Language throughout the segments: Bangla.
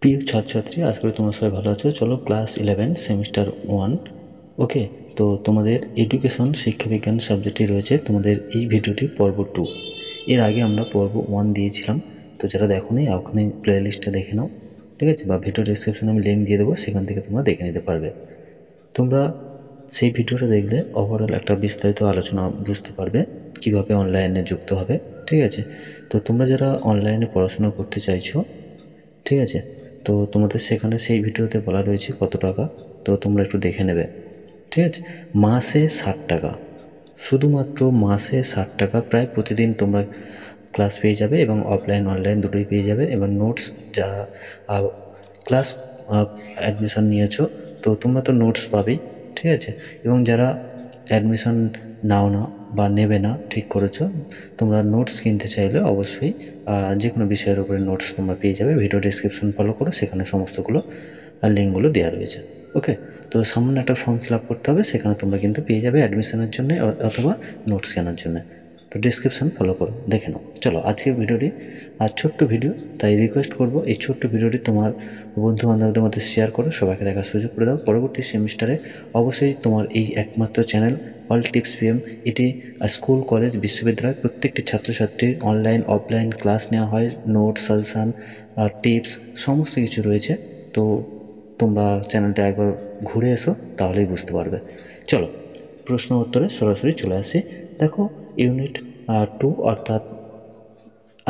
প্রিয় ছাত্রছাত্রী, আশা করি তোমরা সবাই ভালো আছো। চলো ক্লাস 11 সেমিস্টার 1। ওকে, তো তোমাদের এডুকেশন শিক্ষাবিজ্ঞান সাবজেক্টটি রয়েছে তোমাদের এই ভিডিওটি পর্ব 2। এর আগে আমরা পর্ব 1 দিয়েছিলাম, তো যারা দেখোনি ওখানে প্লে লিস্টটা দেখে নাও, ঠিক আছে, বা ভিডিও ডিসক্রিপশনে আমি লিঙ্ক দিয়ে দেবো, সেখান থেকে তোমরা দেখে নিতে পারবে। তোমরা সেই ভিডিওটা দেখলে ওভারঅল একটা বিস্তারিত আলোচনা বুঝতে পারবে কিভাবে অনলাইনে যুক্ত হবে, ঠিক আছে। তো তোমরা যারা অনলাইনে পড়াশোনা করতে চাইছো, ঠিক আছে, তো তোমাদের সেখানে সেই ভিডিওতে বলা রয়েছে কত টাকা, তো তোমরা একটু দেখে নেবে, ঠিক আছে। মাসে 60 টাকা, শুধুমাত্র মাসে 60 টাকা, প্রায় প্রতিদিন তোমরা ক্লাস পেয়ে যাবে এবং অফলাইন অনলাইন দুটোই পেয়ে যাবে। এবং নোটস যারা ক্লাস অ্যাডমিশন নিয়েছো, তো তোমরা তো নোটস পাবেই, ঠিক আছে। এবং যারা অ্যাডমিশন নাও না বা নেবে না ঠিক করেছো, তোমরা নোটস কিনতে চাইলে অবশ্যই যে কোনো বিষয়ের উপরে নোটস তোমরা পেয়ে যাবে। ভিডিও ডিসক্রিপশন ফলো করো, সেখানে সমস্তগুলো লিঙ্কগুলো দেওয়া রয়েছে। ওকে, তো সামান্য একটা ফর্ম ফিল আপ করতে হবে, সেখানে তোমরা কিন্তু পেয়ে যাবে অ্যাডমিশনের জন্য অথবা নোটস কেনার জন্য। তো ডিসক্রিপশান ফলো করো, দেখে নাও। চলো, আজকের ভিডিওটি ছোট্ট ভিডিও, তাই রিকোয়েস্ট করবো এই ছোট্ট ভিডিওটি তোমার বন্ধু বান্ধবদের মধ্যে শেয়ার করো, সবাইকে দেখার সুযোগ করে দাও। পরবর্তী সেমিস্টারে অবশ্যই তোমার এই একমাত্র চ্যানেল অল টিপস পিএম, এটি স্কুল কলেজ বিশ্ববিদ্যালয় প্রত্যেকটি ছাত্রছাত্রীর অনলাইন অফলাইন ক্লাস নেওয়া হয়, নোট সাজেশান টিপস সমস্ত কিছু রয়েছে। তো তোমরা চ্যানেলটা একবার ঘুরে এসো, তাহলেই বুঝতে পারবে। চলো প্রশ্ন উত্তরে সরাসরি চলে আসি। দেখো, ইউনিট 2 অর্থাৎ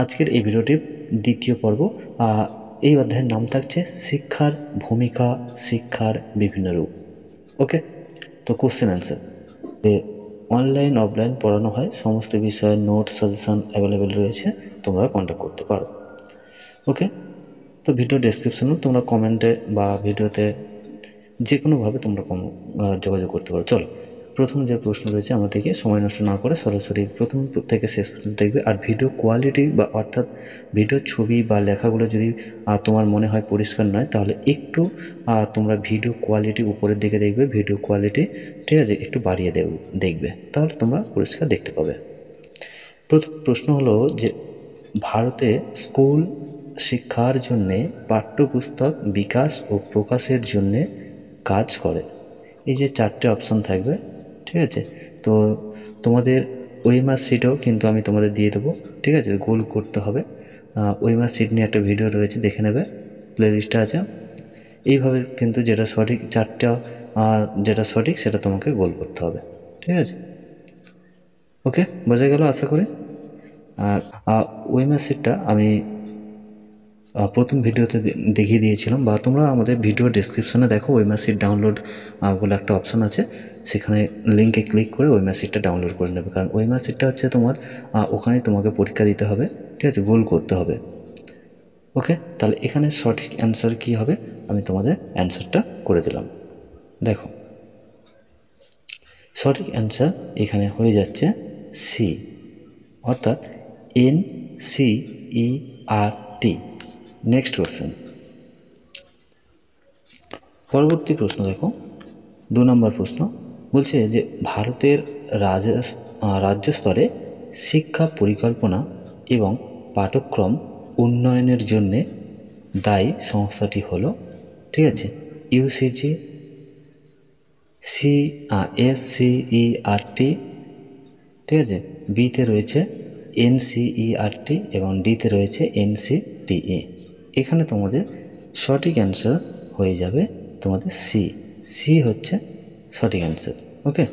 আজকের এই ভিডিওটির দ্বিতীয় পর্ব। এই অধ্যায়ের নাম থাকছে শিক্ষার ভূমিকা, শিক্ষার বিভিন্ন রূপ। ওকে, তো কোশ্চেন অ্যান্সার। অনলাইন অফলাইন পড়ানো হয়, সমস্ত বিষয়ে নোট সাজেশান অ্যাভেলেবেল রয়েছে, তোমরা কন্ট্যাক্ট করতে পারো। ওকে, তো ভিডিও ডেসক্রিপশনেও তোমরা কমেন্টে বা ভিডিওতে যে কোনোভাবে তোমরা যোগাযোগ করতে পারো। চলো, প্রথম যে প্রশ্ন রয়েছে, আমরা দেখি সময় নষ্ট না করে সরাসরি প্রথম থেকে শেষ পর্যন্ত দেখবে। আর ভিডিও কোয়ালিটি বা অর্থাৎ ভিডিও ছবি বা লেখাগুলো যদি তোমার মনে হয় পরিষ্কার নয়, তাহলে একটু তোমরা ভিডিও কোয়ালিটি উপরের দিকে দেখবে, ভিডিও কোয়ালিটি, ঠিক আছে, একটু বাড়িয়ে দেখবে, তাহলে তোমরা পরিষ্কার দেখতে পাবে। প্রথম প্রশ্ন হলো যে ভারতে স্কুল শিক্ষার জন্যে পাঠ্যপুস্তক বিকাশ ও প্রকাশের জন্যে কাজ করে। এই যে 4টে অপশান থাকবে, ঠিক আছে, তো তোমাদের ওএমআর শিটেও কিন্তু আমি তোমাদের দিয়ে দেবো, ঠিক আছে। গোল করতে হবে, ওএমআর শিট নিয়ে একটা ভিডিও রয়েছে, দেখে নেবে, প্লে লিস্টে আছে। এইভাবে কিন্তু যেটা সঠিক, 4টা যেটা সঠিক সেটা তোমাকে গোল করতে হবে, ঠিক আছে। ওকে, বোঝা গেল আশা করি। আর ওএমআর শিটটা আমি প্রথম ভিডিওতে দেখিয়ে দিয়েছিলাম, বা তোমরা আমাদের ভিডিও ডেসক্রিপশনে দেখো, ওএমআর শিট ডাউনলোড বলে একটা অপশান আছে, সেখানে লিঙ্কে ক্লিক করে ওএমআর শিটটা ডাউনলোড করে নেবে। কারণ ওএমআর শিটটা হচ্ছে তোমার ওখানে তোমাকে পরীক্ষা দিতে হবে, ঠিক আছে, গোল করতে হবে। ওকে, তাহলে এখানে সঠিক অ্যান্সার কী হবে, আমি তোমাদের অ্যান্সারটা করে দিলাম। দেখো, সঠিক অ্যান্সার এখানে হয়ে যাচ্ছে সি, অর্থাৎ NCERT। নেক্সট কোশ্চেন, পরবর্তী প্রশ্ন দেখো, 2 নম্বর প্রশ্ন বলছে যে ভারতের রাজ্য স্তরে শিক্ষা পরিকল্পনা এবং পাঠ্যক্রম উন্নয়নের জন্যে দায়ী সংস্থাটি হলো, ঠিক আছে, ইউজিসি, SCERT, ঠিক আছে, বিতে রয়েছে NCERT এবং ডিতে রয়েছে NCTE। এখানে তোমাদের সঠিক অ্যান্সার হয়ে যাবে তোমাদের সি হচ্ছে সঠিক অ্যান্সার। ওকে,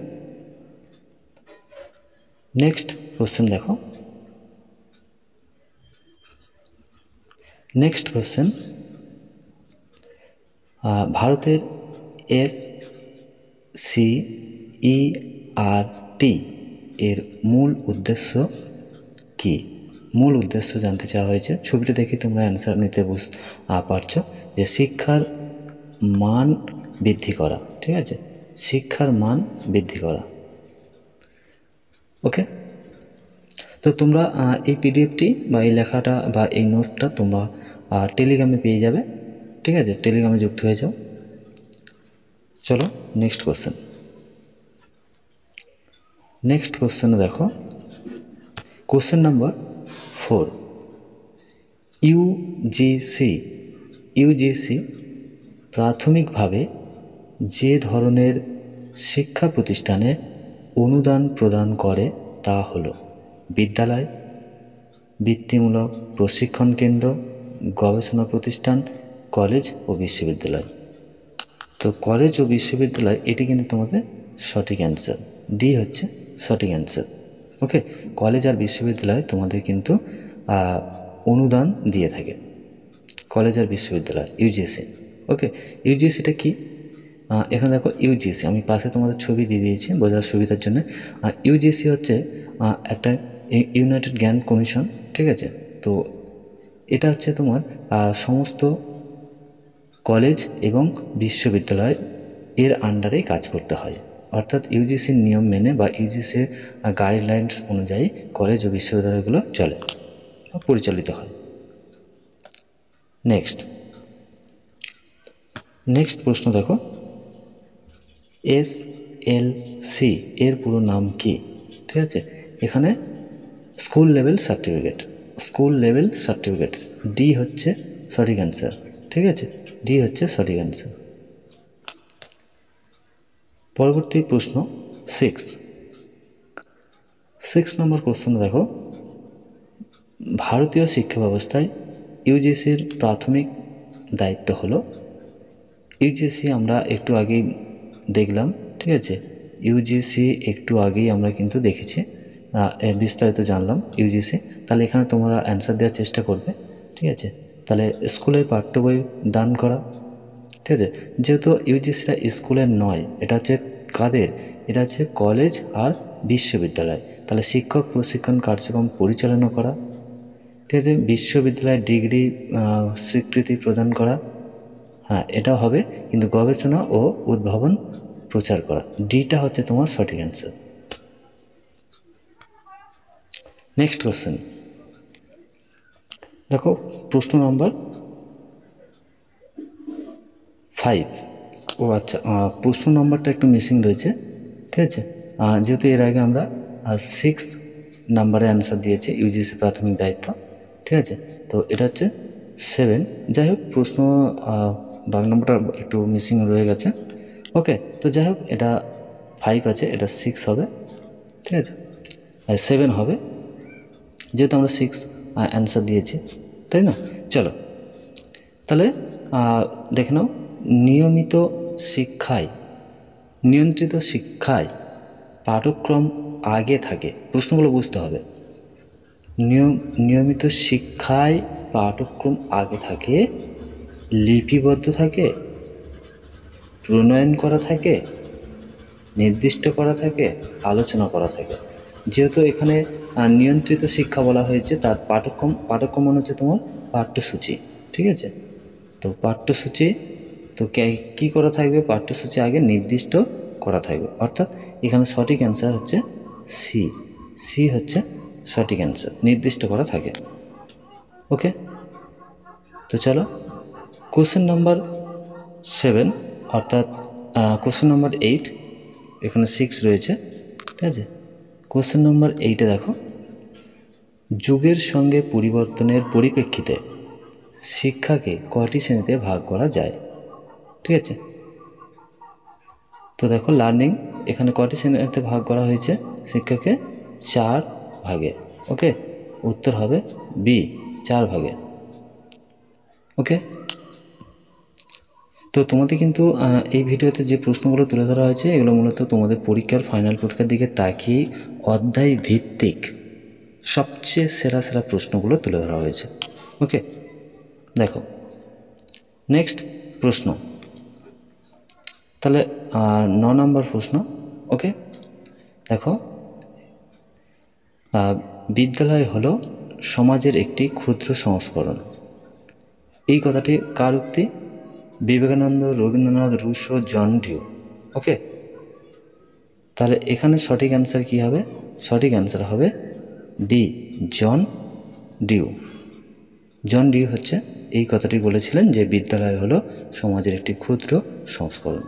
নেক্সট কোশ্চেন দেখো। নেক্সট কোশ্চেন, ভারতের SCERT এর মূল উদ্দেশ্য কি? মূল উদ্দেশ্য জানতে চাওয়া হয়েছে। ছবিটা দেখে তোমরা অ্যান্সার নিতে পারছো যে শিক্ষার মান বৃদ্ধি করা, ঠিক আছে, শিক্ষার মান বৃদ্ধি করা। ওকে, তো তোমরা এই পিডিএফটি বা এই লেখাটা বা এই নোটটা তোমরা টেলিগ্রামে পেয়ে যাবে, ঠিক আছে, টেলিগ্রামে যুক্ত হয়ে যাও। চলো নেক্সট কোশ্চেন। নেক্সট কোশ্চেনে দেখো, কোশ্চেন নাম্বার 4, ইউজিসি ইউজিসি প্রাথমিকভাবে যে ধরনের শিক্ষা প্রতিষ্ঠানে অনুদান প্রদান করে তা হলো বিদ্যালয়, বৃত্তিমূলক প্রশিক্ষণ কেন্দ্র, গবেষণা প্রতিষ্ঠান, কলেজ ও বিশ্ববিদ্যালয়। তো কলেজ ও বিশ্ববিদ্যালয় এটি কিন্তু তোমাদের সঠিক অ্যান্সার, ডি হচ্ছে সঠিক অ্যান্সার। ওকে, কলেজ আর বিশ্ববিদ্যালয় তোমাদের কিন্তু অনুদান দিয়ে থাকে, কলেজ আর বিশ্ববিদ্যালয় ইউজিসি। ওকে, ইউজিসিটা কি? এখানে দেখো ইউজিসি, আমি পাশে তোমাদের ছবি দিয়ে দিয়েছি বোঝার সুবিধার জন্য। ইউজিসি হচ্ছে একটা ইউনাইটেড গ্র্যান্ট কমিশন, ঠিক আছে? তো এটা হচ্ছে তোমার সমস্ত কলেজ এবং বিশ্ববিদ্যালয় এর আন্ডারেই কাজ করতে হয়, অর্থাৎ ইউজিসির নিয়ম মেনে বা ইউজিসির গাইডলাইন্স অনুযায়ী কলেজ ও বিশ্ববিদ্যালয়গুলো চলে বা পরিচালিত হয়। নেক্সট প্রশ্ন দেখো, SLC এর পুরো নাম কি? ঠিক আছে, এখানে স্কুল লেভেল সার্টিফিকেট, ডি হচ্ছে সঠিক অ্যান্সার। ঠিক আছে, ডি হচ্ছে সঠিক অ্যান্সার। পরবর্তী প্রশ্ন 6 নম্বর প্রশ্ন দেখো, ভারতীয় শিক্ষা ব্যবস্থায় ইউজিসির প্রাথমিক দায়িত্ব হলো। ইউজিসি আমরা একটু আগেই দেখলাম, ঠিক আছে? ইউজিসি একটু আগেই আমরা কিন্তু দেখেছি, বিস্তারিত জানলাম ইউজিসি। তাহলে এখানে তোমরা অ্যান্সার দেওয়ার চেষ্টা করবে, ঠিক আছে? তাহলে স্কুলের পাঠ্য বই দান করা, ঠিক আছে? যেহেতু ইউজিসিটা স্কুলের নয়, এটা হচ্ছে কাদের? এটা হচ্ছে কলেজ আর বিশ্ববিদ্যালয়। তাহলে শিক্ষক প্রশিক্ষণ কার্যক্রম পরিচালনা করা, ঠিক আছে? বিশ্ববিদ্যালয়ের ডিগ্রি স্বীকৃতি প্রদান করা, হ্যাঁ এটাও হবে, কিন্তু গবেষণা ও উদ্ভাবন প্রচার করা, ডিটা হচ্ছে তোমার সঠিক অ্যান্সার। নেক্সট কোশ্চেন দেখো, প্রশ্ন নম্বর 5। ও আচ্ছা, প্রশ্ন নম্বরটা একটু মিসিং রয়েছে, ঠিক আছে? যেহেতু এর আগে আমরা 6 নাম্বারে অ্যান্সার দিয়েছি, ইউজিসি প্রাথমিক দায়িত্ব, ঠিক আছে? তো এটা হচ্ছে 7। যাই হোক, প্রশ্ন দাগ নম্বরটা একটু মিসিং রয়ে গেছে। ওকে, তো যাই হোক, এটা 5 আছে, এটা 6 হবে, ঠিক আছে? 7 হবে, যেহেতু আমরা 6 অ্যান্সার দিয়েছি, তাই না? চলো তাহলে দেখে নাও, নিয়ন্ত্রিত শিক্ষায় পাঠ্যক্রম আগে থাকে, প্রশ্নগুলো বুঝতে হবে। নিয়মিত শিক্ষায় পাঠ্যক্রম আগে থাকে, লিপিবদ্ধ থাকে, প্রণয়ন করা থাকে, নির্দিষ্ট করা থাকে, আলোচনা করা থাকে। যেহেতু এখানে নিয়ন্ত্রিত শিক্ষা বলা হয়েছে, তার পাঠ্যক্রম মনে হচ্ছে তোমার পাঠ্যসূচি, ঠিক আছে? তো পাঠ্যসূচি তো কী করা থাকবে? পাঠ্যসূচি আগে নির্দিষ্ট করা থাকবে, অর্থাৎ এখানে সঠিক অ্যান্সার হচ্ছে সি হচ্ছে সঠিক অ্যান্সার, নির্দিষ্ট করা থাকে। ওকে, তো চলো কোশ্চেন নাম্বার 7, অর্থাৎ কোশ্চেন নাম্বার 8, এখানে 6 রয়েছে, ঠিক আছে? কোশ্চেন নাম্বার 8-এ দেখো, যুগের সঙ্গে পরিবর্তনের পরিপ্রেক্ষিতে শিক্ষাকে কটি শ্রেণীতে ভাগ করা যায়? ঠিক আছে, তো দেখো লার্নিং এখানে কটি শ্রেণীতে ভাগ করা হয়েছে? শিক্ষাকে 4 ভাগে। ওকে, উত্তর হবে বি, 4 ভাগে। ওকে, তো তোমাদের কিন্তু এই ভিডিওতে যে প্রশ্নগুলো তুলে ধরা হয়েছে, এগুলো মূলত তোমাদের পরীক্ষার ফাইনাল পরীক্ষার দিকে তাকিয়ে অধ্যায় ভিত্তিক সবচেয়ে সেরা প্রশ্নগুলো তুলে ধরা হয়েছে। ওকে, দেখো নেক্সট প্রশ্ন, তাহলে 9 নম্বর প্রশ্ন। ওকে, দেখো, বিদ্যালয় হলো সমাজের একটি ক্ষুদ্র সংস্করণ, এই কথাটি কার উক্তি? Vivekananda, Rabindranath, Rousseau, John Dewey. Okay, তাহলে এখানে সঠিক অ্যান্সার কী হবে? সঠিক অ্যান্সার হবে D, John Dewey. John Dewey হচ্ছে এই কথাটি বলেছিলেন যে বিদ্যালয় হলো সমাজের একটি ক্ষুদ্র সংস্করণ।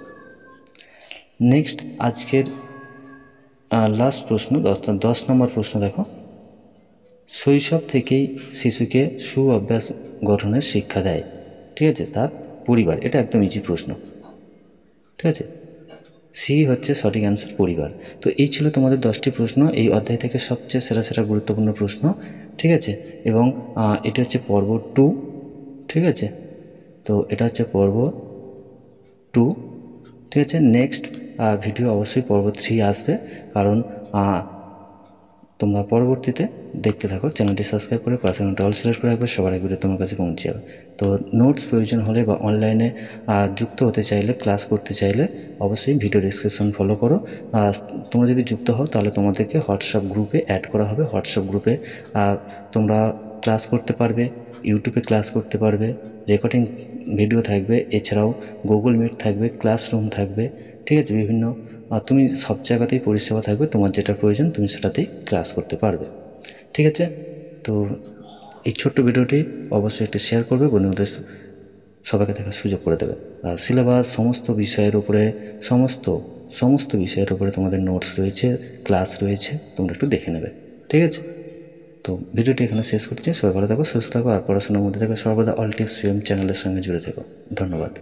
নেক্সট আজকের লাস্ট প্রশ্ন 10 নম্বর প্রশ্ন দেখো, শৈশব থেকেই শিশুকে সুঅভ্যাস গঠনের শিক্ষা দেয়। ঠিক আছে, তার পরিবার, এটা একদম ইজি প্রশ্ন। ঠিক আছে, সি হচ্ছে সঠিক অ্যান্সার, পরিবার। তো এই ছিল তোমাদের 10টি প্রশ্ন, এই অধ্যায় থেকে সবচেয়ে সেরা সেরা গুরুত্বপূর্ণ প্রশ্ন। ঠিক আছে, এবং এটি হচ্ছে পর্ব 2। ঠিক আছে, তো এটা হচ্ছে পর্ব 2। ঠিক আছে, নেক্সট ভিডিও অবশ্যই পর্ব 3 আসবে, কারণ তোমরা পরবর্তীতে দেখতে থাকো। চ্যানেলটি সাবস্ক্রাইব করে পাশে ঘন্টা অল সিলেক্ট করে রাখবে, সবার আগে ভিডিও তোমার কাছে পৌঁছে যাবে। তো নোটস প্রয়োজন হলে বা অনলাইনে যুক্ত হতে চাইলে, ক্লাস করতে চাইলে অবশ্যই ভিডিও ডেসক্রিপশন ফলো করো। তোমরা যদি যুক্ত হও তাহলে তোমাদেরকে হোয়াটসঅ্যাপ গ্রুপে অ্যাড করা হবে। হোয়াটসঅ্যাপ গ্রুপে তোমরা ক্লাস করতে পারবে, ইউটিউবে ক্লাস করতে পারবে, রেকর্ডিং ভিডিও থাকবে, এছাড়াও গুগল মিট থাকবে, ক্লাসরুম থাকবে। ঠিক আছে, বিভিন্ন তুমি সব জায়গাতেই পরিষেবা থাকবে, তোমার যেটা প্রয়োজন তুমি সেটাতেই ক্লাস করতে পারবে। ঠিক আছে, তো এই ছোট্ট ভিডিওটি অবশ্যই একটু শেয়ার করবে, বন্ধুদের সবাইকে দেখার সুযোগ করে দেবে। আর সিলেবাস সমস্ত বিষয়ের উপরে, সমস্ত বিষয়ের উপরে তোমাদের নোটস রয়েছে, ক্লাস রয়েছে, তোমরা একটু দেখে নেবে। ঠিক আছে, তো ভিডিওটি এখানে শেষ করছি। সবাই ভালো থাকো, সুস্থ থাকো, আর পড়াশোনার মধ্যে থেকে সর্বদা অল টিপস চ্যানেলের সঙ্গে জুড়ে থেকো। ধন্যবাদ।